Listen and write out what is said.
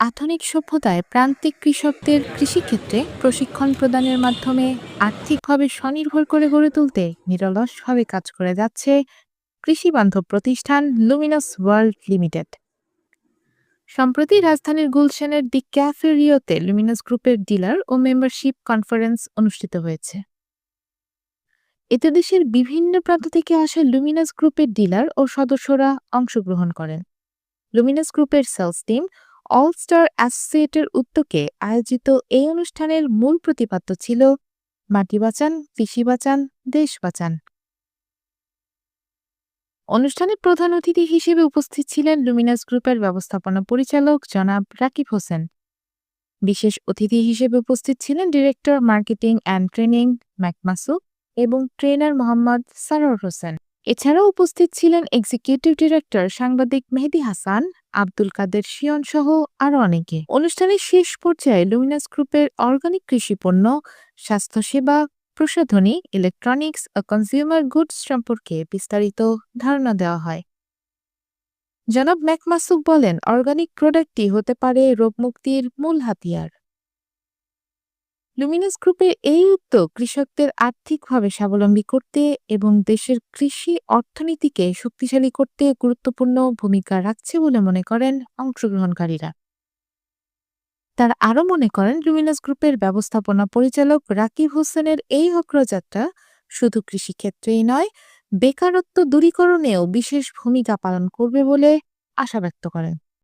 আধুনিক সভ্যতায় প্রান্তিক কৃষকদের কৃষিক্ষেত্রে প্রশিক্ষণ প্রদানের মাধ্যমে আর্থিকভাবে স্বনির্ভর করে গড়ে তুলতে নিরলসভাবে কাজ করে যাচ্ছে কৃষি বান্ধব প্রতিষ্ঠান লুমিনাস ওয়ার্ল্ড লিমিটেড। সম্প্রতি রাজধানীর গুলশানের দি ক্যাফে রিওতে লুমিনাস গ্রুপের ডিলার ও মেম্বারশিপ কনফারেন্স অনুষ্ঠিত হয়েছে। এতে দেশের বিভিন্ন প্রান্ত থেকে আসা লুমিনাস গ্রুপের ডিলার ও সদস্যরা অংশগ্রহণ করেন। লুমিনাস গ্রুপের সেলস টিম অল স্টার অ্যাসোসিয়েটের উদ্যোগে আয়োজিত এই অনুষ্ঠানের মূল প্রতিপাদ্য ছিল মাটি বাঁচান, কৃষি বাঁচান, দেশ বাঁচান। অনুষ্ঠানে প্রধান অতিথি হিসেবে উপস্থিত ছিলেন লুমিনাস গ্রুপের ব্যবস্থাপনা পরিচালক জনাব রাকিব হোসেন। বিশেষ অতিথি হিসেবে উপস্থিত ছিলেন ডিরেক্টর মার্কেটিং অ্যান্ড ট্রেনিং ম্যাকমাসুদ এবং ট্রেনার মোহাম্মদ সারোয়ার হোসেন। এছাড়াও উপস্থিত ছিলেন এক্সিকিউটিভ ডিরেক্টর সাংবাদিক মেহেদী হাসান, আব্দুল কাদের শিয়ন সহ আরও অনেকে। অনুষ্ঠানের শেষ পর্যায়ে লুমিনাস গ্রুপের অর্গানিক কৃষি পণ্য, স্বাস্থ্যসেবা, প্রসাধনী, ইলেকট্রনিক্স ও কনজিউমার গুডস সম্পর্কে বিস্তারিত ধারণা দেওয়া হয়। জনাব ম্যাকমাসুদ বলেন, অর্গানিক প্রোডাক্টই হতে পারে রোগমুক্তির মূল হাতিয়ার। লুমিনাস গ্রুপের এই উদ্যোগ কৃষকদের আর্থিকভাবে স্বাবলম্বী করতে এবং দেশের কৃষি অর্থনীতিকে শক্তিশালী করতে গুরুত্বপূর্ণ ভূমিকা রাখছে বলে মনে করেন অংশগ্রহণকারীরা। তারা আরও মনে করেন, লুমিনাস গ্রুপের ব্যবস্থাপনা পরিচালক রাকিব হোসেনের এই অগ্রযাত্রা শুধু কৃষিক্ষেত্রেই নয়, বেকারত্ব দূরীকরণেও বিশেষ ভূমিকা পালন করবে বলে আশা ব্যক্ত করেন।